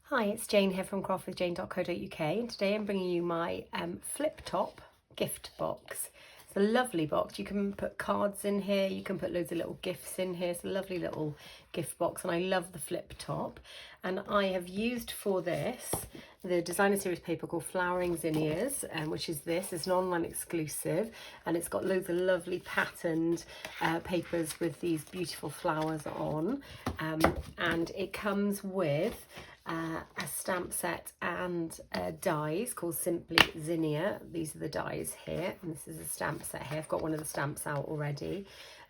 Hi, it's Jane here from craftwithjane.co.uk, and today I'm bringing you my flip top gift box. It's a lovely box. You can put cards in here, you can put loads of little gifts in here. It's a lovely little gift box and I love the flip top. And I have used for this the designer series paper called Flowering Zinnias, which is this. It's an online exclusive and it's got loads of lovely patterned papers with these beautiful flowers on, and it comes with a stamp set and dies called simply Zinnia. These are the dies here, and this is a stamp set here. I've got one of the stamps out already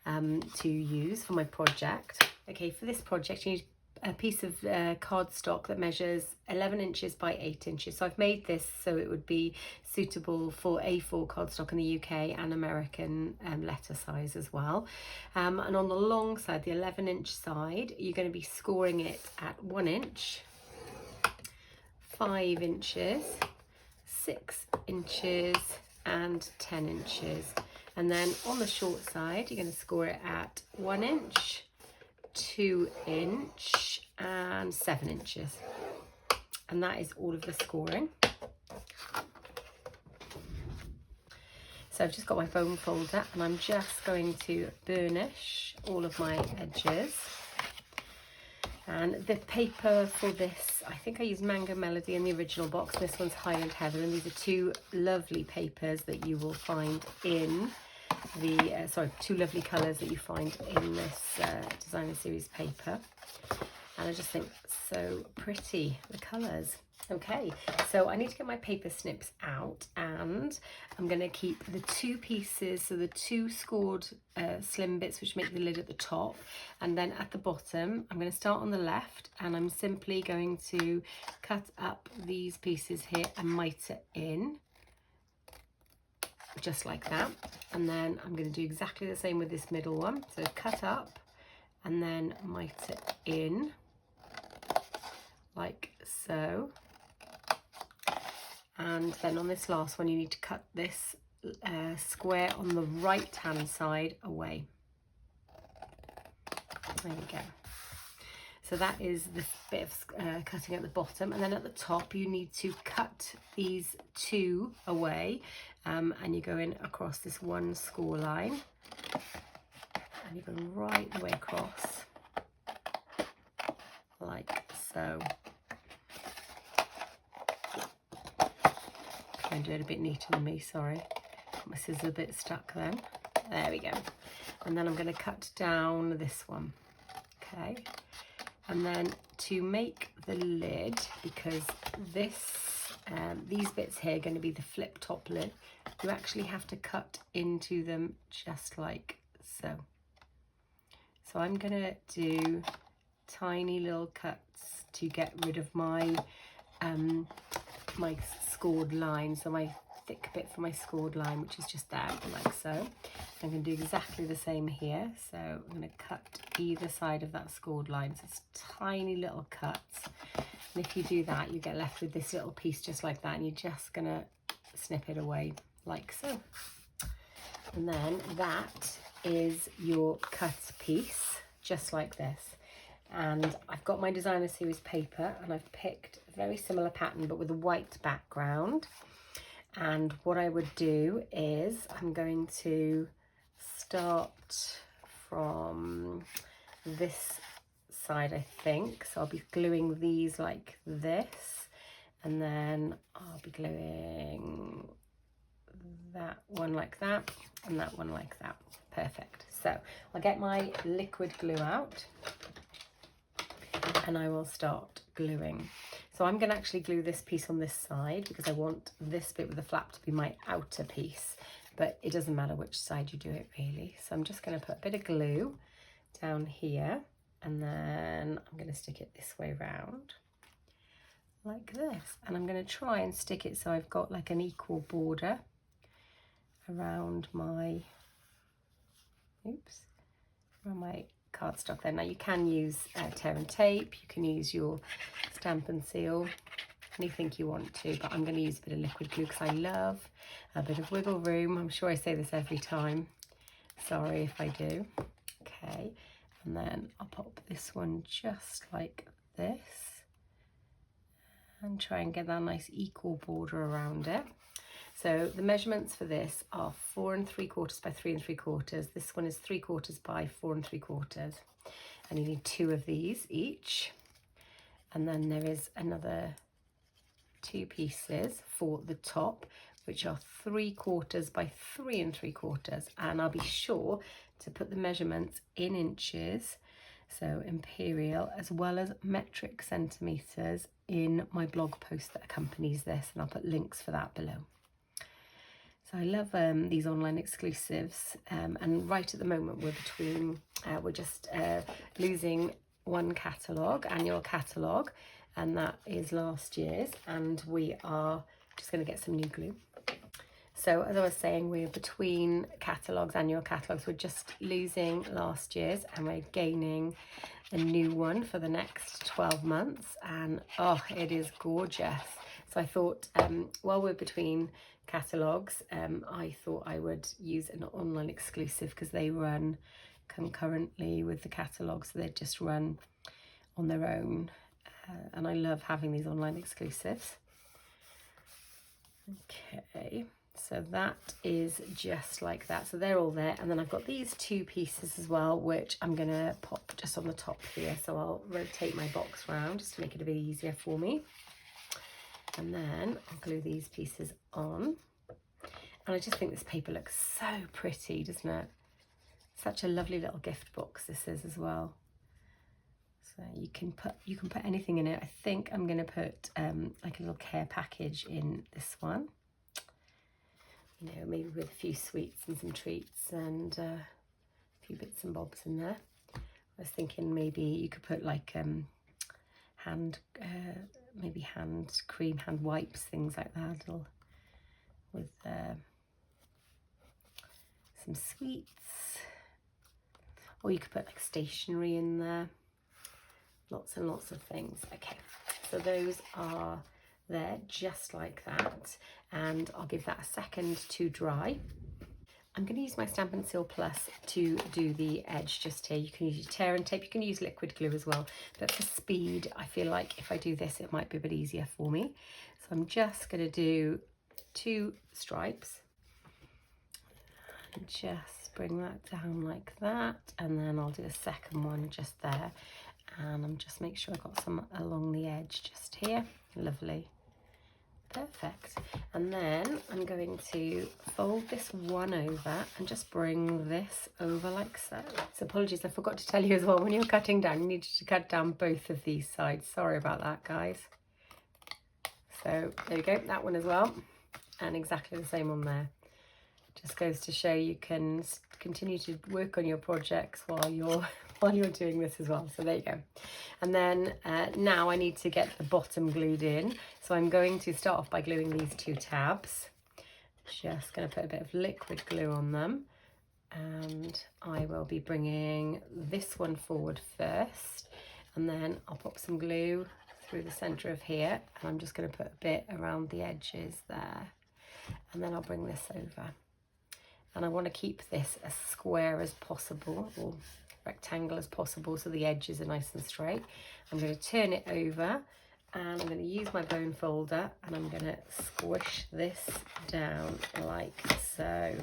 to use for my project. Okay, for this project you need a piece of cardstock that measures 11 inches by 8 inches. So I've made this so it would be suitable for A4 cardstock in the UK and American letter size as well. And on the long side, the 11-inch side, you're going to be scoring it at 1 inch, 5 inches, 6 inches and 10 inches. And then on the short side, you're going to score it at 1 inch, 2 inch and 7 inches. And that is all of the scoring. So I've just got my foam folder and I'm just going to burnish all of my edges. And the paper for this, I think I used Mango Melody in the original box. This one's Highland Heather, and these are two lovely papers that you will find in the, two lovely colours that you find in this designer series paper. And I just think so pretty, the colours. Okay, so I need to get my paper snips out, and I'm going to keep the two pieces, so the two scored slim bits which make the lid at the top, and then at the bottom I'm going to start on the left and I'm simply going to cut up these pieces here and mite it in just like that. And then I'm going to do exactly the same with this middle one, so cut up and then mite it in like so. And then on this last one you need to cut this square on the right hand side away. There we go. So that is the bit of cutting at the bottom, and then at the top you need to cut these two away, and you're going across this one score line and you're going right the way across like so. I'm doing it a bit neater than me, sorry. My scissors are a bit stuck then. There we go. And then I'm going to cut down this one. Okay. And then to make the lid, because this, these bits here are going to be the flip top lid, you actually have to cut into them just like so. So I'm going to do tiny little cuts to get rid of my my scored line, so my thick bit for my scored line, which is just there, like so. I'm going to do exactly the same here, so I'm going to cut either side of that scored line, so it's tiny little cuts, and if you do that you get left with this little piece just like that, and you're just going to snip it away like so. And then that is your cut piece, just like this. And I've got my designer series paper and I've picked a very similar pattern but with a white background. And what I would do is I'm going to start from this side, I think. So I'll be gluing these like this, and then I'll be gluing that one like that and that one like that. Perfect. So I'll get my liquid glue out and I will start gluing. So I'm going to actually glue this piece on this side because I want this bit with the flap to be my outer piece, but it doesn't matter which side you do it really. So I'm just going to put a bit of glue down here, and then I'm going to stick it this way round like this, and I'm going to try and stick it so I've got like an equal border around my around my cardstock there. Now you can use tear and tape, you can use your Stampin seal, anything you want to, but I'm going to use a bit of liquid glue because I love a bit of wiggle room. I'm sure I say this every time, sorry if I do. Okay, and then I'll pop this one just like this, and try and get that nice equal border around it. So the measurements for this are 4 3/4 by 3 3/4. This one is 3/4 by 4 3/4. And you need 2 of these each. And then there is another 2 pieces for the top, which are 3/4 by 3 3/4. And I'll be sure to put the measurements in inches, so imperial, as well as metric centimeters in my blog post that accompanies this, and I'll put links for that below. So I love these online exclusives, and right at the moment we're just losing one catalogue, annual catalogue, and that is last year's, and we are just going to get some new glue. So as I was saying, we're between catalogues, annual catalogues. We're just losing last year's and we're gaining a new one for the next 12 months, and oh, it is gorgeous. So I thought while we're between catalogues, I thought I would use an online exclusive because they run concurrently with the catalogues, so they just run on their own, and I love having these online exclusives. Okay, so that is just like that. So they're all there, and then I've got these 2 pieces as well, which I'm going to pop just on the top here. So I'll rotate my box round just to make it a bit easier for me. And then I'll glue these pieces on. And I just think this paper looks so pretty, doesn't it? Such a lovely little gift box this is as well. So you can put anything in it. I think I'm going to put like a little care package in this one. You know, maybe with a few sweets and some treats and a few bits and bobs in there. I was thinking maybe you could put like hand cream, hand wipes, things like that, with some sweets, or you could put like stationery in there, lots and lots of things. Okay, so those are there just like that, and I'll give that a second to dry. I'm going to use my Stampin' Seal Plus to do the edge just here. You can use your tear and tape, you can use liquid glue as well, but for speed I feel like if I do this it might be a bit easier for me. So I'm just going to do 2 stripes and just bring that down like that, and then I'll do a second one just there, and I'm just make sure I've got some along the edge just here. Lovely. Perfect. And then I'm going to fold this one over and just bring this over like so. So apologies, I forgot to tell you as well, when you're cutting down, you need to cut down both of these sides. Sorry about that, guys. So there you go, that one as well. And exactly the same on there. Just goes to show you can continue to work on your projects while you're doing this as well. So there you go. And then now I need to get the bottom glued in. So I'm going to start off by gluing these 2 tabs. Just going to put a bit of liquid glue on them. And I will be bringing this one forward first. And then I'll pop some glue through the centre of here. And I'm just going to put a bit around the edges there. And then I'll bring this over. And I want to keep this as square as possible, or rectangle as possible, so the edges are nice and straight. I'm going to turn it over, and I'm going to use my bone folder, and I'm going to squish this down like so.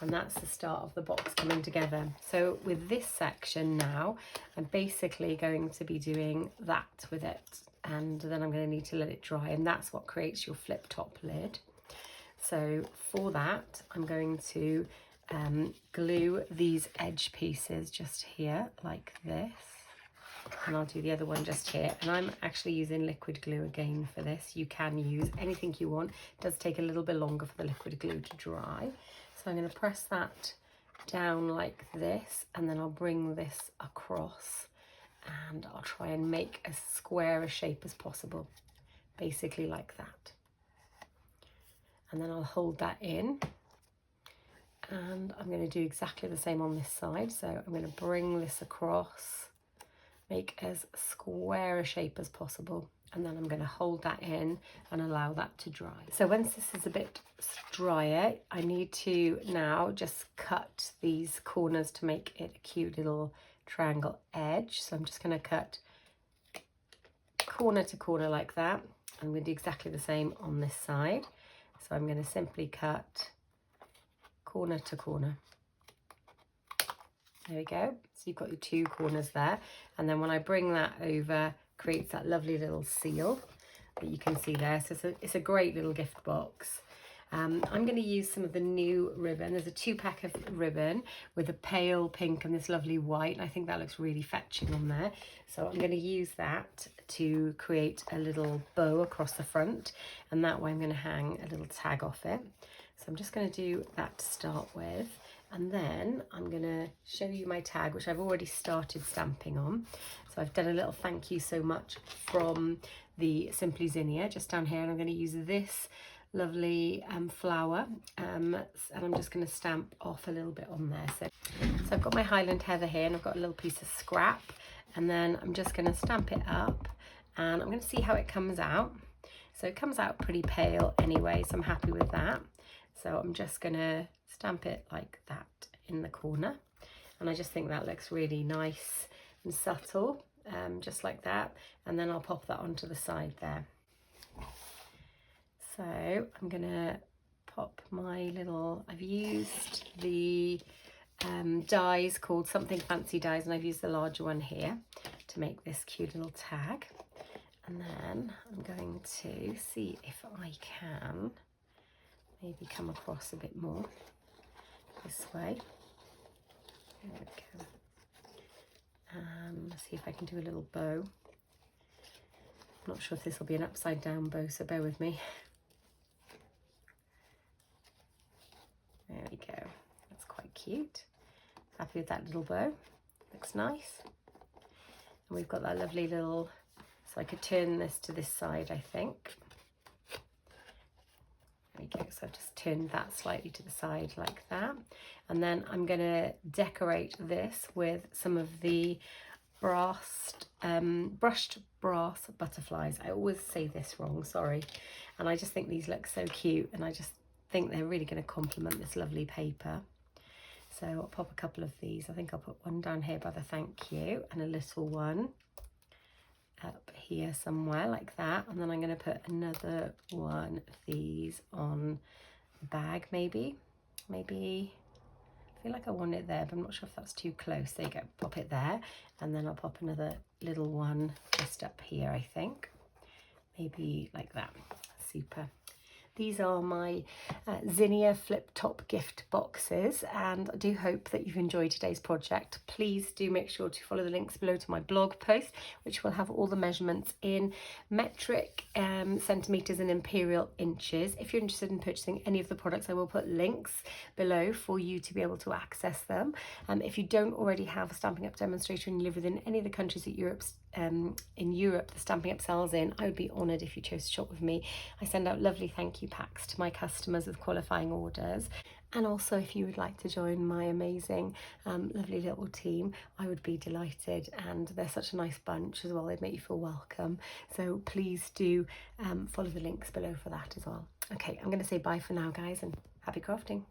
And that's the start of the box coming together. So with this section now, I'm basically going to be doing that with it, and then I'm going to need to let it dry, and that's what creates your flip top lid. So for that, I'm going to glue these edge pieces just here like this, and I'll do the other one just here. And I'm actually using liquid glue again for this. You can use anything you want. It does take a little bit longer for the liquid glue to dry. So I'm going to press that down like this, and then I'll bring this across, and I'll try and make as square a shape as possible, basically like that. And then I'll hold that in, and I'm going to do exactly the same on this side. So I'm going to bring this across, make as square a shape as possible, and then I'm going to hold that in and allow that to dry. So once this is a bit drier, I need to now just cut these corners to make it a cute little triangle edge. So I'm just going to cut corner to corner like that. I'm going to do exactly the same on this side. So I'm going to simply cut corner to corner. There we go. So you've got your 2 corners there. And then when I bring that over, creates that lovely little seal that you can see there. So it's a great little gift box. I'm going to use some of the new ribbon. There's a 2-pack of ribbon with a pale pink and this lovely white. I think that looks really fetching on there. So I'm going to use that to create a little bow across the front. And that way I'm going to hang a little tag off it. So I'm just going to do that to start with. And then I'm going to show you my tag, which I've already started stamping on. So I've done a little thank you so much from the Simply Zinnia just down here. And I'm going to use this lovely flower, and I'm just going to stamp off a little bit on there. So I've got my Highland Heather here, and I've got a little piece of scrap, and then I'm just going to stamp it up, and I'm going to see how it comes out. So it comes out pretty pale anyway, so I'm happy with that. So I'm just going to stamp it like that in the corner, and I just think that looks really nice and subtle, just like that. And then I'll pop that onto the side there. So I'm gonna pop my little, I've used the dies called Something Fancy dies, and I've used the larger one here to make this cute little tag. And then I'm going to see if I can maybe come across a bit more this way. There we go. And see if I can do a little bow. I'm not sure if this will be an upside down bow, so bear with me. There we go. That's quite cute. Happy with that little bow. Looks nice. And we've got that lovely little, so I could turn this to this side, I think. There we go. So I've just turned that slightly to the side like that. And then I'm going to decorate this with some of the brushed brass butterflies. I always say this wrong, sorry. And I just think these look so cute, and I just think they're really going to complement this lovely paper. So I'll pop a couple of these. I think I'll put one down here by the thank you, and a little one up here somewhere like that. And then I'm going to put another one of these on the bag, maybe. I feel like I want it there, but I'm not sure if that's too close. There you go, pop it there. And then I'll pop another little one just up here, I think. Maybe like that. Super. These are my Zinnia flip top gift boxes, and I do hope that you've enjoyed today's project. Please do make sure to follow the links below to my blog post, which will have all the measurements in metric centimetres and imperial inches. If you're interested in purchasing any of the products, I will put links below for you to be able to access them. If you don't already have a Stampin' Up demonstrator and you live within any of the countries that in Europe the Stampin' Up sells in, I would be honoured if you chose to shop with me. I send out lovely thank you packs to my customers with qualifying orders. And also, if you would like to join my amazing lovely little team, I would be delighted, and they're such a nice bunch as well. They'd make you feel welcome. So please do follow the links below for that as well. Okay, I'm going to say bye for now, guys, and happy crafting.